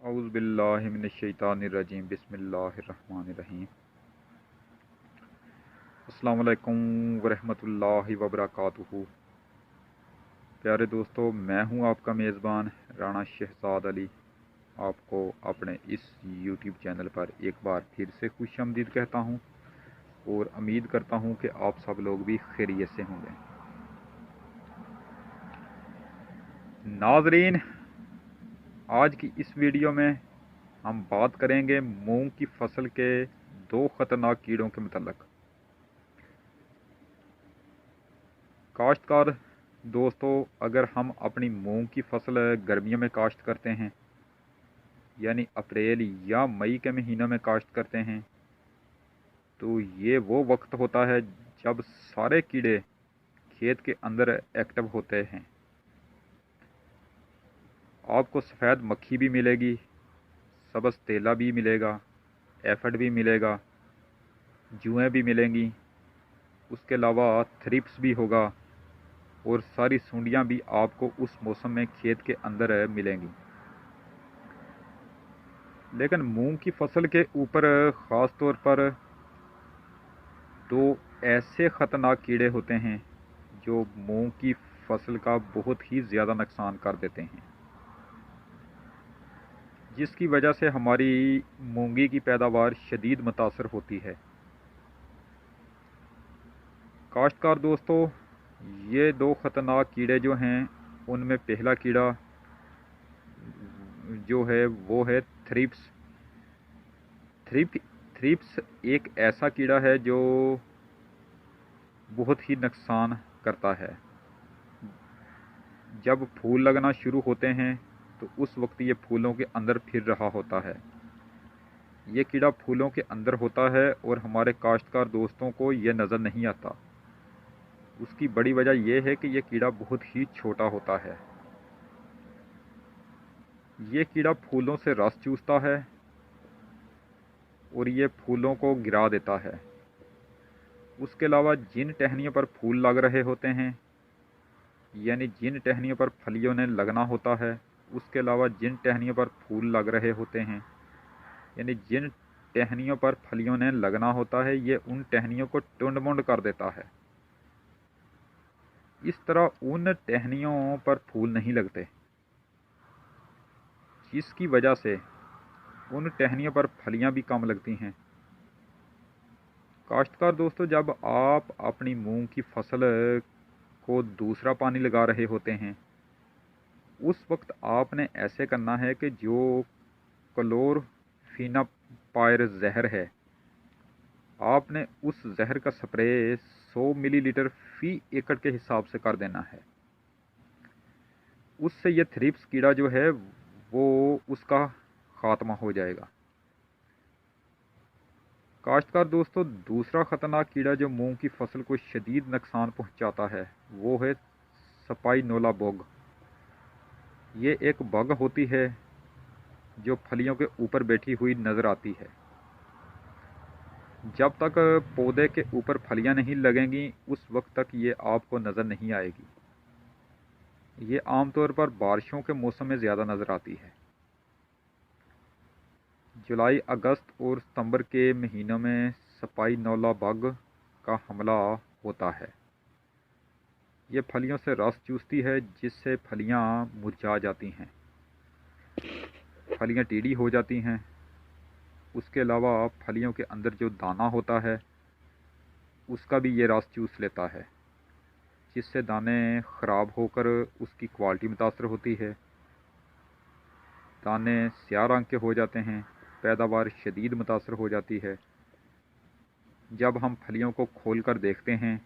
औज़ु बिल्लाहि मिनश्शैतानिर्रजीम बिस्मिल्लाहिर्रहमानिर्रहीम। अस्सलामु अलैकुम वरहमतुल्लाहि वबरकातुहू। प्यारे दोस्तों, मैं हूं आपका मेज़बान राना शहजाद अली। आपको अपने इस यूट्यूब चैनल पर एक बार फिर से खुशामदीद कहता हूं और उम्मीद करता हूं कि आप सब लोग भी खैरियत से होंगे। नाज़रीन, आज की इस वीडियो में हम बात करेंगे मूंग की फसल के दो ख़तरनाक कीड़ों के मतलब। काश्तकार दोस्तों, अगर हम अपनी मूंग की फसल गर्मियों में काश्त करते हैं, यानी अप्रैल या मई के महीनों में काश्त करते हैं, तो ये वो वक्त होता है जब सारे कीड़े खेत के अंदर एक्टिव होते हैं। आपको सफ़ेद मक्खी भी मिलेगी, सब्ज़ तेला भी मिलेगा, एफिड भी मिलेगा, जुएँ भी मिलेंगी, उसके अलावा थ्रिप्स भी होगा और सारी सुंडियाँ भी आपको उस मौसम में खेत के अंदर मिलेंगी। लेकिन मूंग की फसल के ऊपर ख़ास तौर पर दो ऐसे ख़तरनाक कीड़े होते हैं जो मूंग की फसल का बहुत ही ज़्यादा नुकसान कर देते हैं, जिसकी वजह से हमारी मूंगी की पैदावार शदीद मुतासर होती है। काश्तकार दोस्तों, ये दो ख़तरनाक कीड़े जो हैं, उनमें पहला कीड़ा जो है वो है थ्रिप्स। थ्रिप्स एक ऐसा कीड़ा है जो बहुत ही नुकसान करता है। जब फूल लगना शुरू होते हैं तो उस वक्त ये फूलों के अंदर फिर रहा होता है। ये कीड़ा फूलों के अंदर होता है और हमारे काश्तकार दोस्तों को ये नज़र नहीं आता। उसकी बड़ी वजह यह है कि ये कीड़ा बहुत ही छोटा होता है। ये कीड़ा फूलों से रस चूसता है और ये फूलों को गिरा देता है। उसके अलावा जिन टहनियों पर फूल लग रहे होते हैं, यानी जिन टहनियों पर फलियों ने लगना होता है, उसके अलावा जिन टहनियों पर फूल लग रहे होते हैं, यानी जिन टहनियों पर फलियों ने लगना होता है, ये उन टहनियों को टुंड-मुंड कर देता है। इस तरह उन टहनियों पर फूल नहीं लगते, जिसकी वजह से उन टहनियों पर फलियां भी कम लगती हैं। काश्तकार दोस्तों, जब आप अपनी मूंग की फसल को दूसरा पानी लगा रहे होते हैं, उस वक्त आपने ऐसे करना है कि जो क्लोरफेनापायर जहर है, आपने उस जहर का स्प्रे 100 मिलीलीटर फी एकड़ के हिसाब से कर देना है। उससे ये थ्रिप्स कीड़ा जो है वो उसका खात्मा हो जाएगा। काश्तकार दोस्तों, दूसरा ख़तरनाक कीड़ा जो मूंग की फसल को शदीद नुकसान पहुंचाता है वो है स्पाइनोला बग। ये एक बग होती है जो फलियों के ऊपर बैठी हुई नज़र आती है। जब तक पौधे के ऊपर फलियां नहीं लगेंगी उस वक्त तक ये आपको नज़र नहीं आएगी। ये आमतौर पर बारिशों के मौसम में ज़्यादा नज़र आती है। जुलाई, अगस्त और सितंबर के महीनों में स्पाइनोला बग का हमला होता है। ये फलियों से रस चूसती है, जिससे फलियां मुरझा जाती हैं, फलियां टेढ़ी हो जाती हैं। उसके अलावा फलियों के अंदर जो दाना होता है उसका भी ये रस चूस लेता है, जिससे दाने ख़राब होकर उसकी क्वालिटी मुतासर होती है। दाने स्याह रंग के हो जाते हैं, पैदावार शदीद मुतासर हो जाती है। जब हम फलियों को खोल कर देखते हैं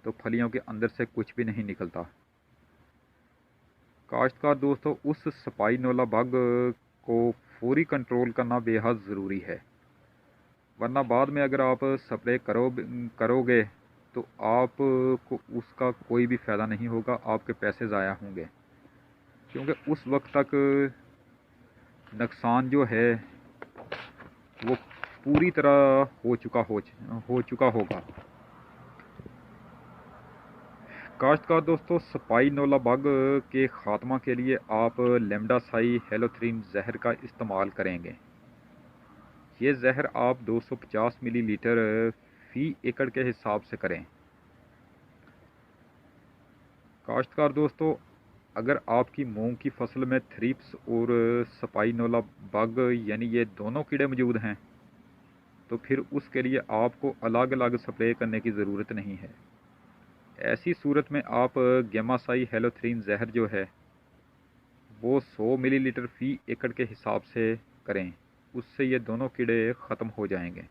तो फलियों के अंदर से कुछ भी नहीं निकलता। काश्तकार दोस्तों, उस स्पाइनोला बग को फौरी कंट्रोल करना बेहद ज़रूरी है, वरना बाद में अगर आप स्प्रे करोगे तो आपको उसका कोई भी फ़ायदा नहीं होगा, आपके पैसे ज़ाया होंगे। क्योंकि उस वक्त तक नुकसान जो है वो पूरी तरह हो चुका होगा। काश्तकार दोस्तों, स्पाइनोला बग के ख़ात्मा के लिए आप लेमडासाई हेलोथ्रीन जहर का इस्तेमाल करेंगे। ये जहर आप 250 मिलीलीटर फ़ी एकड़ के हिसाब से करें। काश्तकार दोस्तों, अगर आपकी मूंग की फसल में थ्रिप्स और स्पाइनोला बग यानी ये दोनों कीड़े मौजूद हैं, तो फिर उसके लिए आपको अलग अलग स्प्रे करने की ज़रूरत नहीं है। ऐसी सूरत में आप गेमासाई हेलोथ्रीन जहर जो है वो 100 मिलीलीटर फ़ी एकड़ के हिसाब से करें। उससे ये दोनों कीड़े ख़त्म हो जाएंगे।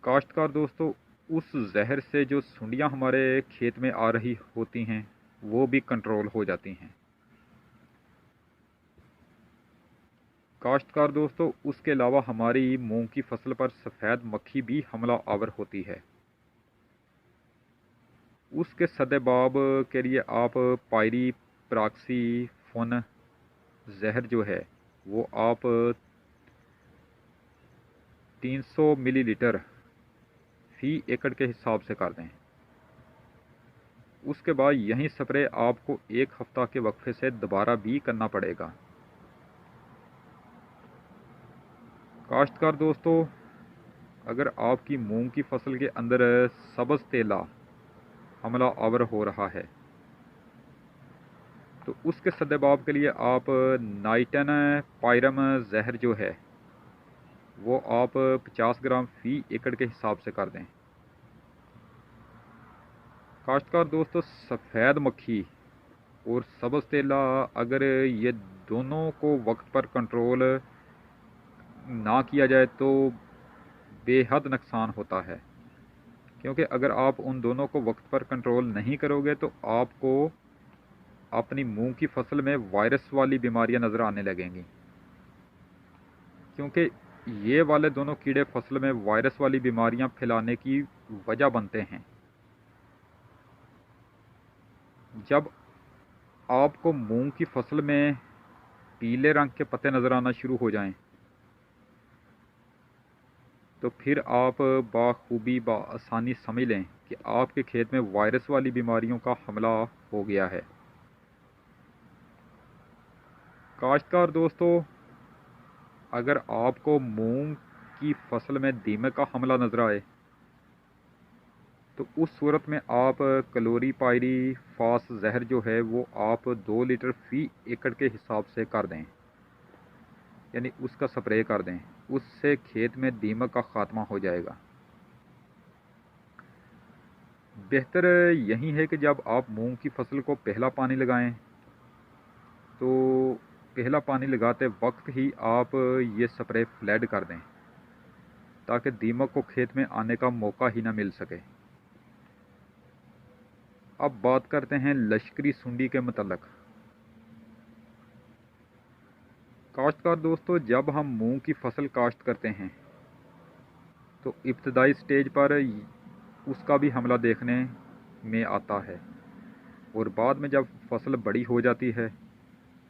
काश्तकार दोस्तों, उस जहर से जो सुंडियां हमारे खेत में आ रही होती हैं वो भी कंट्रोल हो जाती हैं। काश्तकार दोस्तों, उसके अलावा हमारी मूंग की फसल पर सफ़ेद मक्खी भी हमला आवर होती है। उसके सदेबाब के लिए आप पायरी प्रॉक्सीफोन जहर जो है वो आप 300 मिलीलीटर फ़ी एकड़ के हिसाब से कर दें। उसके बाद यही स्प्रे आपको 1 हफ्ता के वक्फे से दोबारा भी करना पड़ेगा। काश्तकार दोस्तों, अगर आपकी मूंग की फसल के अंदर सब्ज़ तेला हमला आवर हो रहा है तो उसके सद्देबाब के लिए आप नाइटन पायरम जहर जो है वो आप 50 ग्राम फ़ी एकड़ के हिसाब से कर दें। काश्तकार दोस्तों, सफ़ेद मक्खी और सब्ज़ तेला अगर ये दोनों को वक्त पर कंट्रोल ना किया जाए तो बेहद नुकसान होता है, क्योंकि अगर आप उन दोनों को वक्त पर कंट्रोल नहीं करोगे तो आपको अपनी मूंग की फसल में वायरस वाली बीमारियां नज़र आने लगेंगी, क्योंकि ये वाले दोनों कीड़े फसल में वायरस वाली बीमारियां फैलाने की वजह बनते हैं। जब आपको मूंग की फसल में पीले रंग के पत्ते नज़र आना शुरू हो जाएं, तो फिर आप बाखूबी आसानी समझ लें कि आपके खेत में वायरस वाली बीमारियों का हमला हो गया है। काश्तकार दोस्तों, अगर आपको मूंग की फसल में दीमक का हमला नज़र आए तो उस सूरत में आप क्लोरीपायरी फास जहर जो है वो आप 2 लीटर फ़ी एकड़ के हिसाब से कर दें, यानी उसका स्प्रे कर दें। उससे खेत में दीमक का ख़ात्मा हो जाएगा। बेहतर यही है कि जब आप मूंग की फसल को पहला पानी लगाएं तो पहला पानी लगाते वक्त ही आप ये स्प्रे फ्लड कर दें, ताकि दीमक को खेत में आने का मौका ही ना मिल सके। अब बात करते हैं लश्करी सुंडी के मतलब। काश्तकार दोस्तों, जब हम मूंग की फसल काश्त करते हैं तो इब्तदाई स्टेज पर उसका भी हमला देखने में आता है, और बाद में जब फसल बड़ी हो जाती है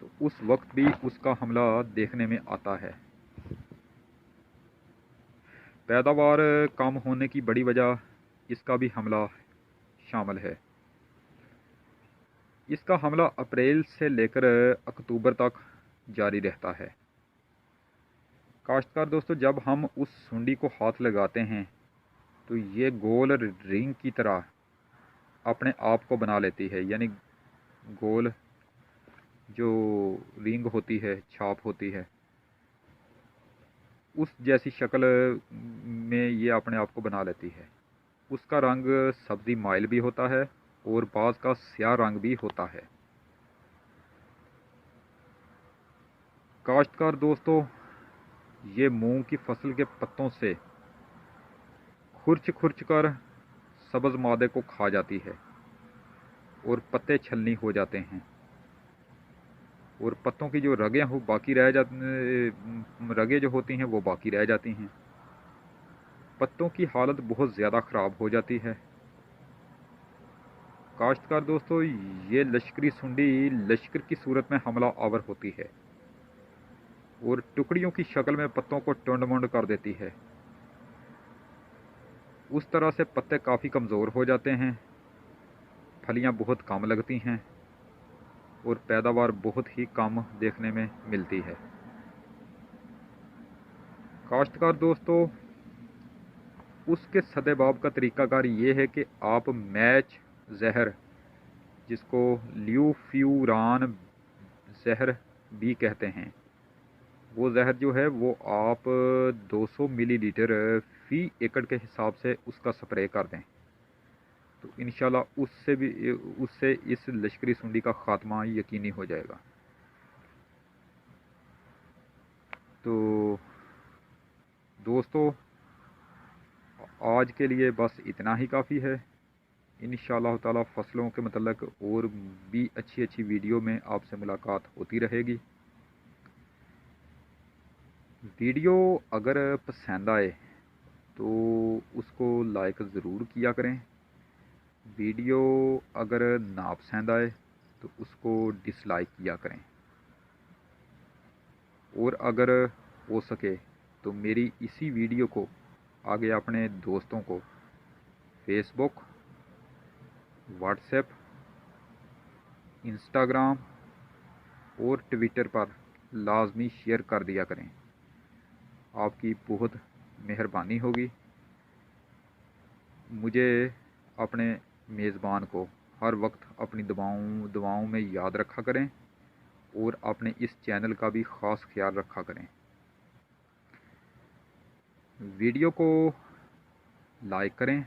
तो उस वक्त भी उसका हमला देखने में आता है। पैदावार कम होने की बड़ी वजह इसका भी हमला शामिल है। इसका हमला अप्रैल से लेकर अक्टूबर तक जारी रहता है। काश्तकार दोस्तों, जब हम उस सुंडी को हाथ लगाते हैं तो ये गोल रिंग की तरह अपने आप को बना लेती है, यानी गोल जो रिंग होती है, छाप होती है, उस जैसी शक्ल में ये अपने आप को बना लेती है। उसका रंग सब्ज़ी माइल भी होता है और बाज़ का स्याह रंग भी होता है। काश्तकार दोस्तों, ये मूंग की फसल के पत्तों से खुरच खुरच कर सब्ज़ मादे को खा जाती है और पत्ते छलनी हो जाते हैं, और पत्तों की जो रगें हो बाकी रह जाती रगें जो होती हैं वो बाकी रह जाती हैं। पत्तों की हालत बहुत ज़्यादा ख़राब हो जाती है। काश्तकार दोस्तों, ये लश्करी सुंडी लश्कर की सूरत में हमला आवर होती है और टुकड़ियों की शक्ल में पत्तों को टुंड मुंड कर देती है। उस तरह से पत्ते काफ़ी कमज़ोर हो जाते हैं, फलियां बहुत कम लगती हैं और पैदावार बहुत ही कम देखने में मिलती है। काश्तकार दोस्तों, उसके सदेबाब का तरीक़ाकार ये है कि आप मैच जहर, जिसको ल्यूफ्यूरान जहर भी कहते हैं, वो जहर जो है वो आप 200 मिलीलीटर फ़ी एकड़ के हिसाब से उसका स्प्रे कर दें, तो इंशाल्लाह उससे इस लश्करी सुंडी का ख़ात्मा यकीनी हो जाएगा। तो दोस्तों, आज के लिए बस इतना ही काफ़ी है। इंशाअल्लाह ताला फसलों के मतलब और भी अच्छी अच्छी वीडियो में आपसे मुलाकात होती रहेगी। वीडियो अगर पसंद आए तो उसको लाइक ज़रूर किया करें। वीडियो अगर ना पसंद आए तो उसको डिसलाइक किया करें। और अगर हो सके तो मेरी इसी वीडियो को आगे अपने दोस्तों को फेसबुक, व्हाट्सएप, इंस्टाग्राम और ट्विटर पर लाजमी शेयर कर दिया करें। आपकी बहुत मेहरबानी होगी। मुझे अपने मेज़बान को हर वक्त अपनी दुआओं में याद रखा करें और अपने इस चैनल का भी ख़ास ख्याल रखा करें। वीडियो को लाइक करें,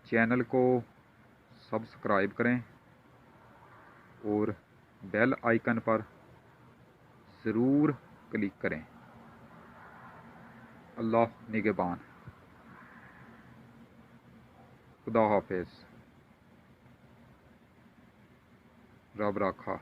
चैनल को सब्सक्राइब करें और बेल आइकन पर ज़रूर क्लिक करें। अल्लाह निगहबान। खुदा हाफिज़। रब राखा।